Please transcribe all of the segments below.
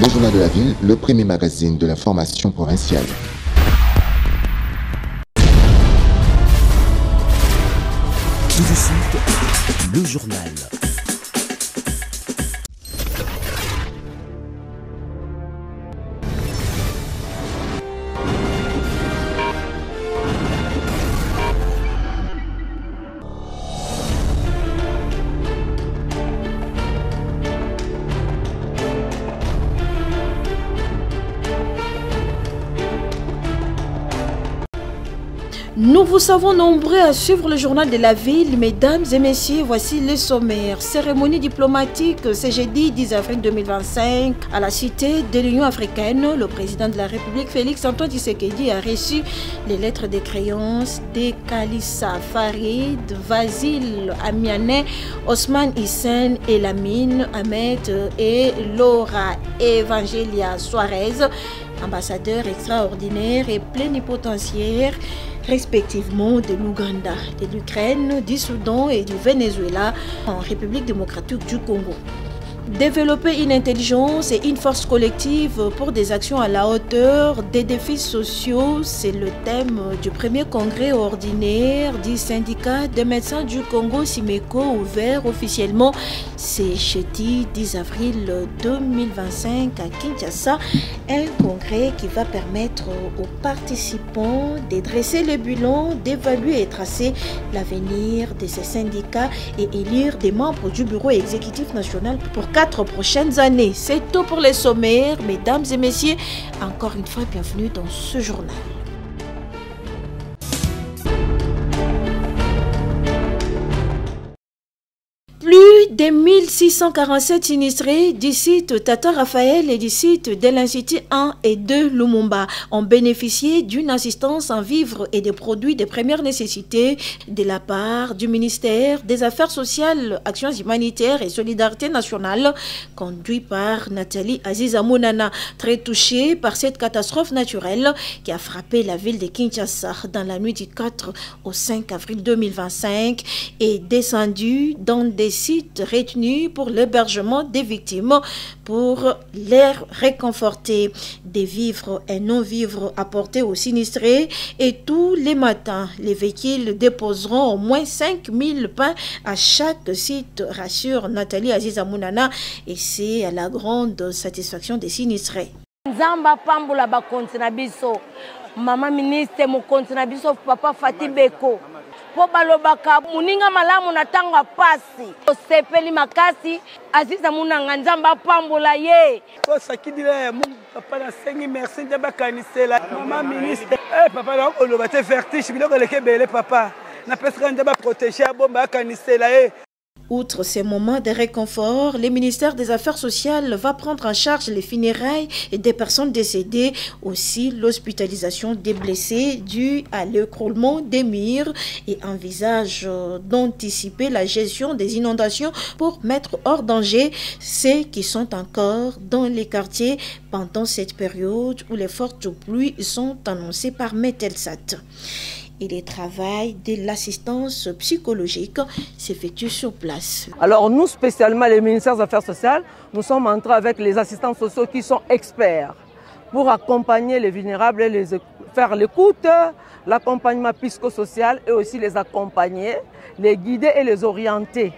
Le Journal de la Ville, le premier magazine de l'information provinciale. Tout de suite, le journal. Nous vous savons nombreux à suivre le journal de la ville. Mesdames et messieurs, voici les sommaires. Cérémonie diplomatique ce jeudi 10 avril 2025 à la cité de l'Union africaine. Le président de la République, Félix Antoine Tshisekedi, a reçu les lettres de créance de Kalissa Farid, Vasil Amiane, Osman Hissène, Elamine Ahmed et Laura Evangelia Suarez, ambassadeurs extraordinaires et plénipotentiaires respectivement de l'Ouganda, de l'Ukraine, du Soudan et du Venezuela en République démocratique du Congo. Développer une intelligence et une force collective pour des actions à la hauteur des défis sociaux, c'est le thème du premier congrès ordinaire du syndicat des médecins du Congo, SIMECO, ouvert officiellement ce jeudi 10 avril 2025 à Kinshasa. Un congrès qui va permettre aux participants de dresser le bilan, d'évaluer et tracer l'avenir de ces syndicats et élire des membres du bureau exécutif national pour 4 prochaines années. C'est tout pour les sommaires, mesdames et messieurs. Encore une fois, bienvenue dans ce journal. Plus de 1647 sinistrés du site Tata Raphaël et du site de l'Institut 1 et 2 Lumumba ont bénéficié d'une assistance en vivres et des produits de première nécessité de la part du ministère des Affaires sociales, Actions humanitaires et Solidarité nationale, conduit par Nathalie Aziza Mounana, très touchée par cette catastrophe naturelle qui a frappé la ville de Kinshasa dans la nuit du 4 au 5 avril 2025 et descendue dans des sites retenus pour l'hébergement des victimes pour les réconforter. Des vivres et non-vivres apportés aux sinistrés et tous les matins, les véhicules déposeront au moins 5000 pains à chaque site, rassure Nathalie Aziza Mounana, et c'est à la grande satisfaction des sinistrés. Nzamba pambula ba kontina biso mama ministre mo kontina biso papa Fatibeko po balobaka muninga malamu na tanga pasi sepeli makasi Aziza Munanga Nzamba pambula ye ko sakidile mu papa na sengi merci de bakanisela mama ministre papa na oloba te vertige biloko leke bele papa na pesika Nzamba protéger bomba kanisela Outre ces moments de réconfort, le ministère des Affaires sociales va prendre en charge les funérailles des personnes décédées, aussi l'hospitalisation des blessés due à l'écroulement des murs et envisage d'anticiper la gestion des inondations pour mettre hors danger ceux qui sont encore dans les quartiers pendant cette période où les fortes pluies sont annoncées par Metelsat. Et les travaux de l'assistance psychologique s'effectuent sur place. Alors nous, spécialement les ministères des Affaires sociales, nous sommes entrés avec les assistants sociaux qui sont experts pour accompagner les vulnérables et faire l'écoute, l'accompagnement psychosocial et aussi les accompagner, les guider et les orienter.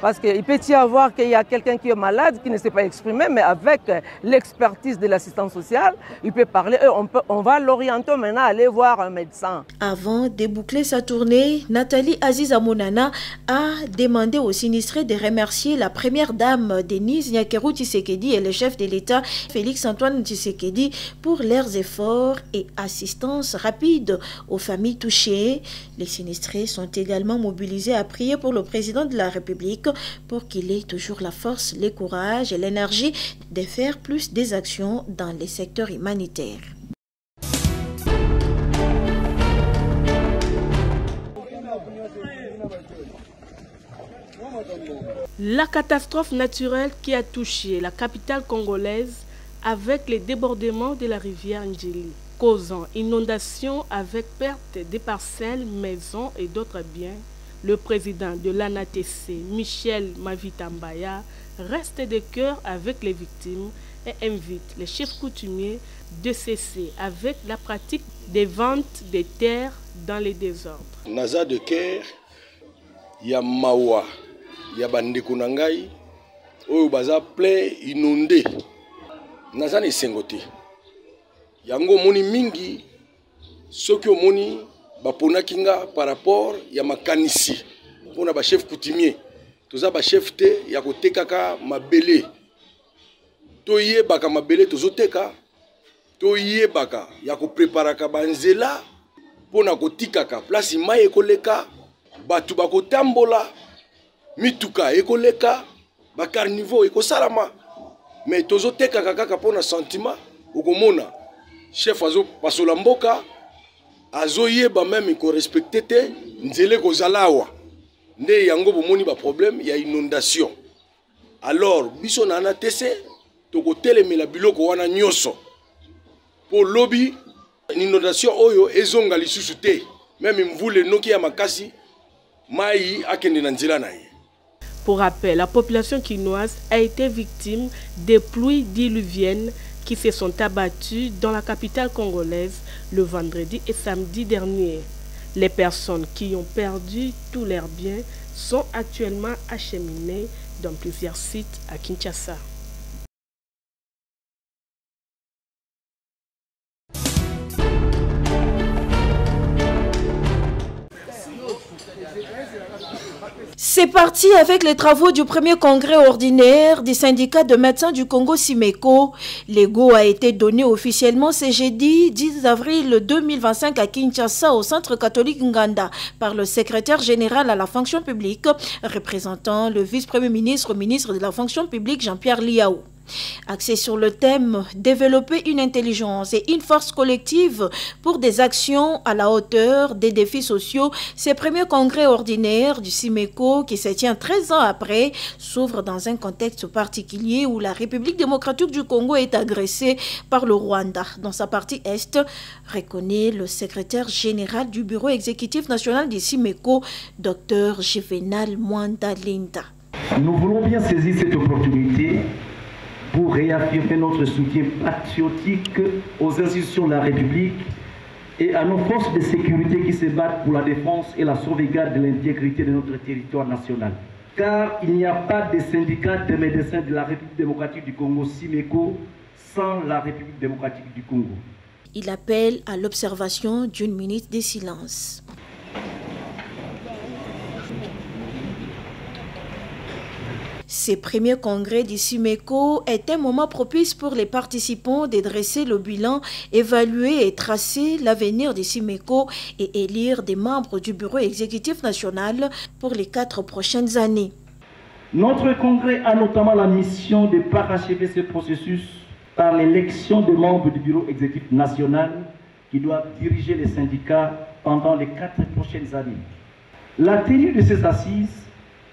Parce qu'il peut y avoir qu'il y a quelqu'un qui est malade, qui ne sait pas exprimer, mais avec l'expertise de l'assistance sociale, il peut parler et on va l'orienter maintenant à aller voir un médecin. Avant de boucler sa tournée, Nathalie Aziza Mounana a demandé aux sinistrés de remercier la première dame Denise Nyakeru Tshisekedi et le chef de l'État Félix Antoine Tshisekedi pour leurs efforts et assistance rapide aux familles touchées. Les sinistrés sont également mobilisés à prier pour le président de la République pour qu'il ait toujours la force, le courage et l'énergie de faire plus des actions dans les secteurs humanitaires. La catastrophe naturelle qui a touché la capitale congolaise avec les débordements de la rivière Ndjili, causant inondations avec perte des parcelles, maisons et d'autres biens, Le président de l'ANATC, Michel Mavitambaya, reste de cœur avec les victimes et invite les chefs coutumiers de cesser avec la pratique des ventes des terres dans les désordres. Naza de cœur, ya mawa, ya bandeko na ngai, oyo baza plein inondé. Naza ne sengote. Yango moni mingi, soki omoni bapona kinga par rapport ya makanisi. Pona ba chef coutumier, toza ba chef te ya kotekaka mabele. Toye baka mabele tozoteka. Toye baka ya kopreparaka banzela pona kotikaka place mai ekoleka batu bakotambola mituka ekoleka ba carnivore ekosalama mais tozoteka kaka pona sentiment okomona chef azo pasola mboka azoyeba même ko respecter te nzele kozalawa nde yango bomoni ba problème ya inondation. Alors biso na ANATC tokotelemela biloko wana nyonso pour lobby inondation oyo ezonga lisusu te même mvule noki ya makasi mai akende na nzela na ye. Pour rappel, la population quinoise a été victime des pluies diluviennes qui se sont abattues dans la capitale congolaise le vendredi et samedi dernier. Les personnes qui ont perdu tous leurs biens sont actuellement acheminées dans plusieurs sites à Kinshasa. C'est parti avec les travaux du premier congrès ordinaire du syndicat de médecins du Congo Simeko. L'ego a été donné officiellement ce jeudi 10 avril 2025 à Kinshasa au centre catholique Nganda par le secrétaire général à la fonction publique représentant le vice-premier ministre, ministre de la fonction publique Jean-Pierre Liaou. Axé sur le thème « Développer une intelligence et une force collective pour des actions à la hauteur des défis sociaux », ce premier congrès ordinaire du Simeko, qui se tient 13 ans après, s'ouvre dans un contexte particulier où la République démocratique du Congo est agressée par le Rwanda. Dans sa partie Est, reconnaît le secrétaire général du Bureau exécutif national du Simeko, Dr Juvenal Mwanda Linda. Nous voulons bien saisir cette opportunité pour réaffirmer notre soutien patriotique aux institutions de la République et à nos forces de sécurité qui se battent pour la défense et la sauvegarde de l'intégrité de notre territoire national. Car il n'y a pas de syndicat de médecins de la République démocratique du Congo, Simeko, sans la République démocratique du Congo. Il appelle à l'observation d'une minute de silence. Ce premier congrès du Simeko est un moment propice pour les participants de dresser le bilan, évaluer et tracer l'avenir du Simeko et élire des membres du bureau exécutif national pour les 4 prochaines années. Notre congrès a notamment la mission de parachever ce processus par l'élection des membres du bureau exécutif national qui doivent diriger les syndicats pendant les 4 prochaines années. La tenue de ces assises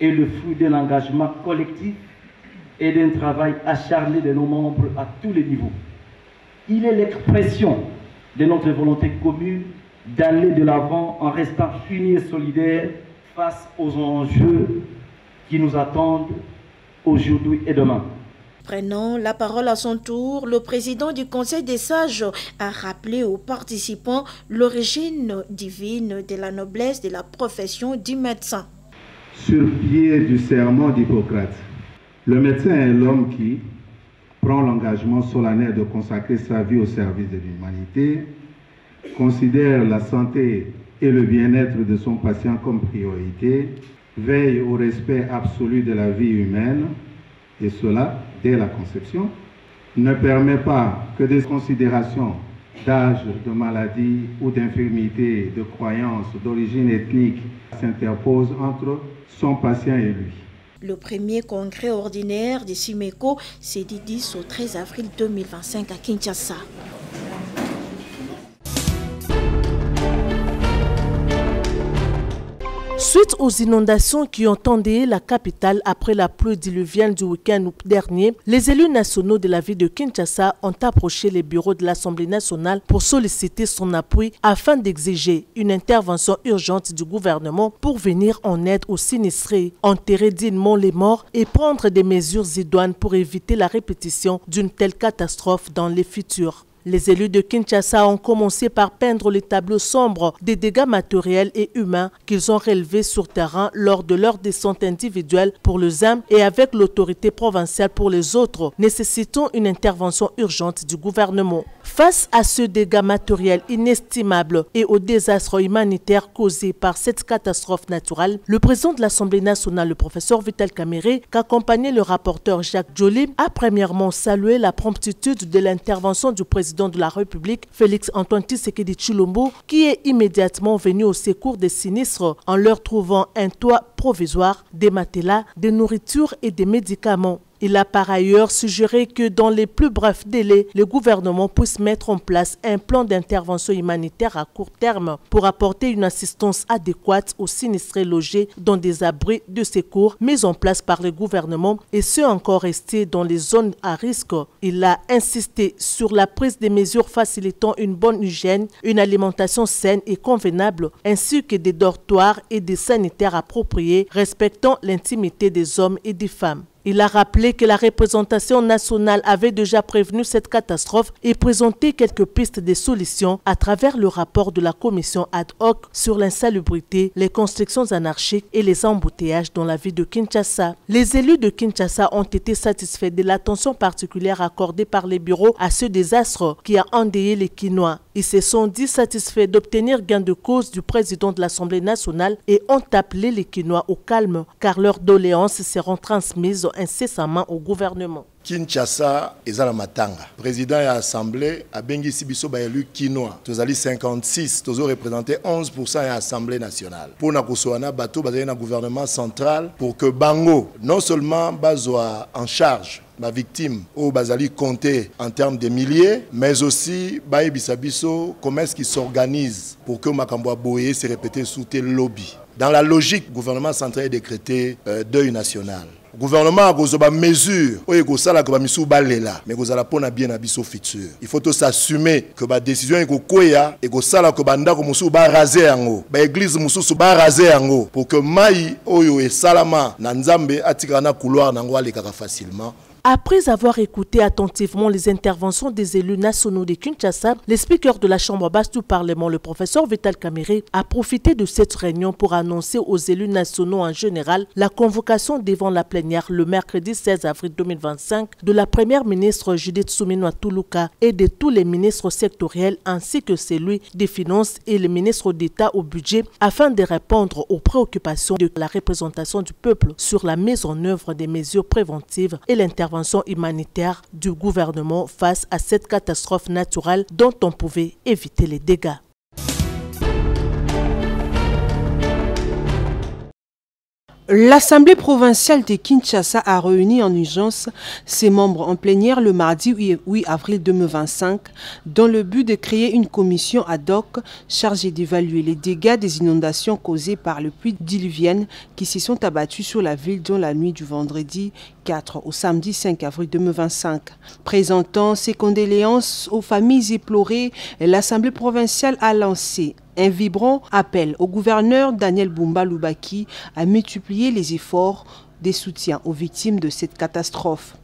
est le fruit d'un engagement collectif et d'un travail acharné de nos membres à tous les niveaux. Il est l'expression de notre volonté commune d'aller de l'avant en restant unis et solidaires face aux enjeux qui nous attendent aujourd'hui et demain. Prenant la parole à son tour, le président du Conseil des sages a rappelé aux participants l'origine divine de la noblesse de la profession du médecin. Sur pied du serment d'Hippocrate, le médecin est l'homme qui prend l'engagement solennel de consacrer sa vie au service de l'humanité, considère la santé et le bien-être de son patient comme priorité, veille au respect absolu de la vie humaine, et cela dès la conception, ne permet pas que des considérations d'âge, de maladie ou d'infirmité, de croyance, d'origine ethnique s'interposent entre son patient et lui. Le premier congrès ordinaire du Simeko s'est dit 10 au 13 avril 2025 à Kinshasa. Suite aux inondations qui ont endeuillé la capitale après la pluie diluvienne du week-end dernier, les élus nationaux de la ville de Kinshasa ont approché les bureaux de l'Assemblée nationale pour solliciter son appui afin d'exiger une intervention urgente du gouvernement pour venir en aide aux sinistrés, enterrer dignement les morts et prendre des mesures idoines pour éviter la répétition d'une telle catastrophe dans les futurs. Les élus de Kinshasa ont commencé par peindre les tableaux sombres des dégâts matériels et humains qu'ils ont relevés sur terrain lors de leur descente individuelle pour le ZAM et avec l'autorité provinciale pour les autres, nécessitant une intervention urgente du gouvernement. Face à ce dégât matériel inestimable et au désastre humanitaire causé par cette catastrophe naturelle, le président de l'Assemblée nationale, le professeur Vital Kamerhe, qu'accompagnait le rapporteur Jacques Joly, a premièrement salué la promptitude de l'intervention du président de la République, Félix Antoine Tshisekedi Tshilombo, qui est immédiatement venu au secours des sinistres en leur trouvant un toit provisoire, des matelas, des nourritures et des médicaments. Il a par ailleurs suggéré que dans les plus brefs délais, le gouvernement puisse mettre en place un plan d'intervention humanitaire à court terme pour apporter une assistance adéquate aux sinistrés logés dans des abris de secours mis en place par le gouvernement et ceux encore restés dans les zones à risque. Il a insisté sur la prise des mesures facilitant une bonne hygiène, une alimentation saine et convenable, ainsi que des dortoirs et des sanitaires appropriés respectant l'intimité des hommes et des femmes. Il a rappelé que la représentation nationale avait déjà prévenu cette catastrophe et présenté quelques pistes de solutions à travers le rapport de la commission ad hoc sur l'insalubrité, les constructions anarchiques et les embouteillages dans la ville de Kinshasa. Les élus de Kinshasa ont été satisfaits de l'attention particulière accordée par les bureaux à ce désastre qui a endeuillé les Kinois. Ils se sont dit satisfaits d'obtenir gain de cause du président de l'Assemblée nationale et ont appelé les Kinois au calme car leurs doléances seront transmises incessamment au gouvernement. Kinshasa eza na matanga. Président de l'Assemblée a bengi sibiso ba élu Kinois. Tozali 56, tozo représenter 11% de l'Assemblée nationale. Pour na kosoana bato bazali na gouvernement central pour que bango non seulement bazwa en charge ma victime au bazali compté en termes de milliers, mais aussi baebisa biso comment est-ce qu'ils s'organisent pour que makambo boye se répéter sous tel lobby. Dans la logique, le gouvernement central a décrété deuil national. Le gouvernement a des mesures mais vous allez bien au futur. Il faut s'assumer que la décision est koya et que sala ko bandako musu ba raser yango ba église musu ba raser yango pour que mai oyo et salama na nzambe atikana na couloir nango alekaka facilement. Après avoir écouté attentivement les interventions des élus nationaux de Kinshasa, le speaker de la Chambre basse du Parlement, le professeur Vital Kamerhe, a profité de cette réunion pour annoncer aux élus nationaux en général la convocation devant la plénière le mercredi 16 avril 2025 de la première ministre Judith Suminwa Tuluka et de tous les ministres sectoriels ainsi que celui des Finances et le ministre d'État au budget afin de répondre aux préoccupations de la représentation du peuple sur la mise en œuvre des mesures préventives et l'intervention humanitaire du gouvernement face à cette catastrophe naturelle dont on pouvait éviter les dégâts. L'Assemblée provinciale de Kinshasa a réuni en urgence ses membres en plénière le mardi 8 avril 2025 dans le but de créer une commission ad hoc chargée d'évaluer les dégâts des inondations causées par le pluie diluvienne qui se sont abattus sur la ville dans la nuit du vendredi 4 au samedi 5 avril 2025. Présentant ses condoléances aux familles éplorées, l'Assemblée provinciale a lancé un vibrant appel au gouverneur Daniel Bumba Lubaki à multiplier les efforts de soutien aux victimes de cette catastrophe.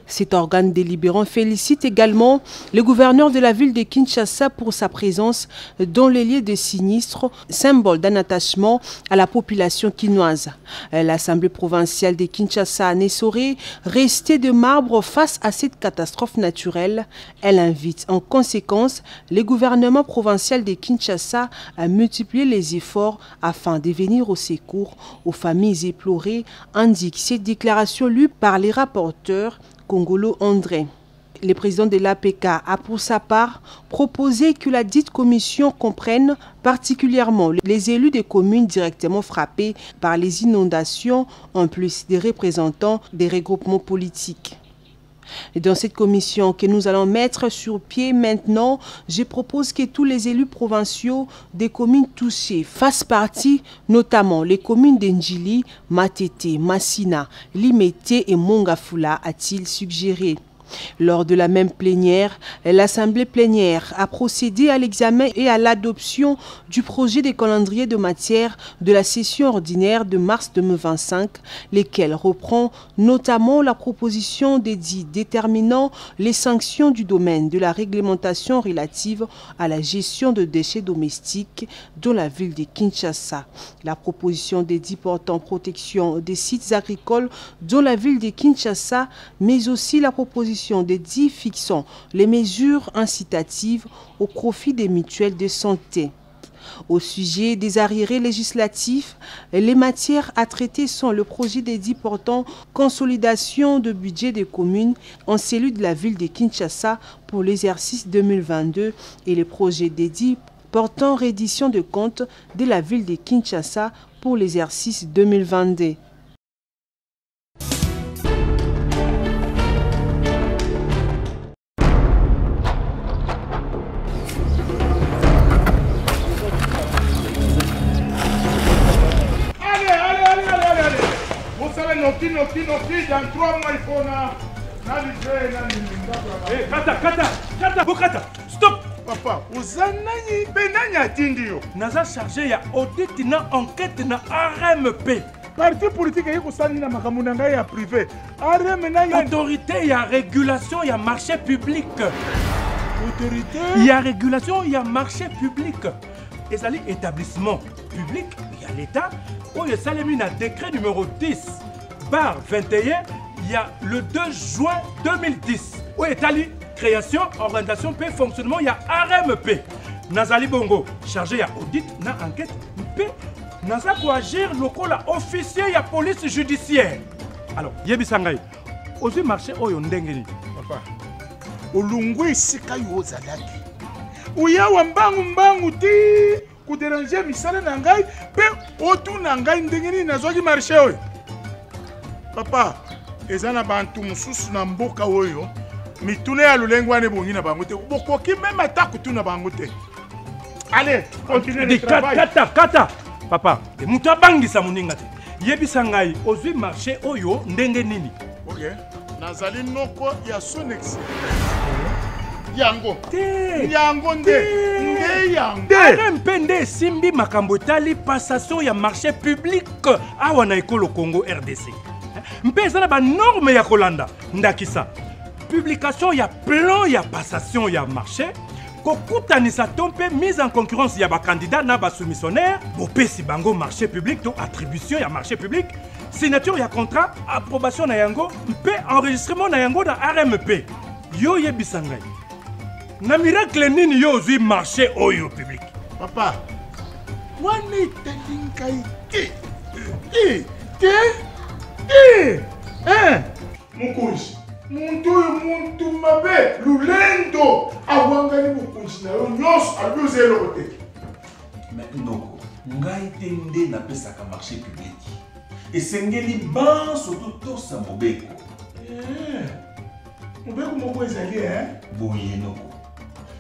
Cet organe délibérant félicite également le gouverneur de la ville de Kinshasa pour sa présence dans les lieux de sinistres, symbole d'un attachement à la population kinoise. L'Assemblée provinciale de Kinshasa ne saurait rester de marbre face à cette catastrophe naturelle. Elle invite en conséquence le gouvernement provincial de Kinshasa à multiplier les efforts afin de venir au secours aux familles éplorées, indique cette déclaration lue par les rapporteurs Congolo André. Le président de l'APK a pour sa part proposé que la dite commission comprenne particulièrement les élus des communes directement frappées par les inondations, en plus des représentants des regroupements politiques. Et dans cette commission que nous allons mettre sur pied maintenant, je propose que tous les élus provinciaux des communes touchées fassent partie, notamment les communes d'Endjili, Matete, Massina, Limete et Mongafula, a-t-il suggéré. Lors de la même plénière, l'Assemblée plénière a procédé à l'examen et à l'adoption du projet de calendrier de matière de la session ordinaire de mars 2025, lesquels reprend notamment la proposition d'édit déterminant les sanctions du domaine de la réglementation relative à la gestion de déchets domestiques dans la ville de Kinshasa. La proposition d'édit portant protection des sites agricoles dans la ville de Kinshasa, mais aussi la proposition d'édit fixant les mesures incitatives au profit des mutuelles de santé. Au sujet des arriérés législatifs, les matières à traiter sont le projet d'édit portant consolidation de budget des communes en cellule de la ville de Kinshasa pour l'exercice 2022 et le projet d'édit portant reddition de comptes de la ville de Kinshasa pour l'exercice 2022. Dans 3 mois, il faut Bokata, stop! Papa, uzanani benani atindio. Naza chargé ya audit na enquête na RMP. Parti politique yi kusani na makambo na ngai ya privé. RMP na autorité ya régulation ya marché public. Autorité ya régulation ya marché public. Ezali établissement public ya l'État où il salemi na décret numéro 10/21 il y a le 2 juin 2010 où est allé création, orientation, paix, fonctionnement, il y a RMP. Nazali Bongo, chargé à audit, na enquête, P. Naza quoi agir local officier, il y a police judiciaire. Alors, Yebi Sangai, aussi marché oyo ndengeni. Papa, olungwe sika yo zalaki. Uya wambangu mbangu ti kudéranger misala na ngai pe otu na ngai ndengeni nazoki marché oyo. Papa, ezana bantu mususu na mboka oyo. Mitune ya lulengwa ne bongi na bango te. Bokoki même attaque tu na bango te. Allez, continuez le travail. Kata. Papa, de muta bangi sa muninga te. Yebisa ngai ozwi marché oyo ndenge nini. OK. Nazali noko ya Sonex. Yango. Yango nde yango. RMP nde simbi makambo tali passation ya marché public awa na ekolo Congo RDC. Mpeza na ba norme ya kolanda ndakisa. Publication, il y a plan, il y a passation, il y a marché. Kokutanisa tompe mise en concurrence, il y a des candidats, il y a des soumissionnaires. Bopé si bango marché public, donc attribution, il y a marché public. Signature, il y a contrat, approbation, il y a enregistrement, il y a dans RMP. Yo ye bisangay. Na miracle nini yo zi marché oyo public. Papa, wani telinkai Mukuji. Muntu mabe lulendo awangani bukunzi na yo nyos abuze lokote. Mais ndoko ngai tende na pesaka marché public. Esengeli ban surtout to sa mobeko. Mobeko moko ezali Boye noko.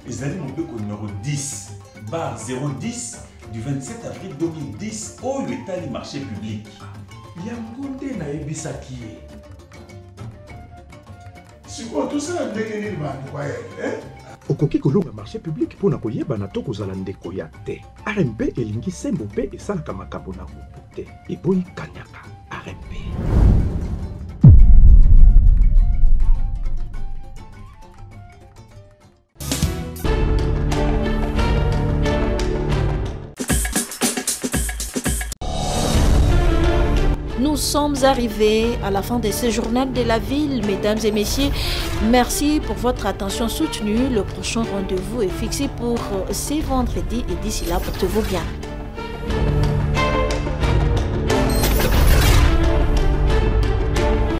Ezali mobeko numéro 10/010 du 27 avril 2010 au l'état marché public. Yangonde na ebisaki ye. Tout ça, okoki kolonga marché public pour na koyeba na to kozala ndeko ya te. RMP elingi sembo pe esalaka makambo na motu te. Eboyi kanyaka RMP. Nous sommes arrivés à la fin de ce journal de la ville. Mesdames et messieurs, merci pour votre attention soutenue. Le prochain rendez-vous est fixé pour ce vendredi et d'ici là, portez-vous bien.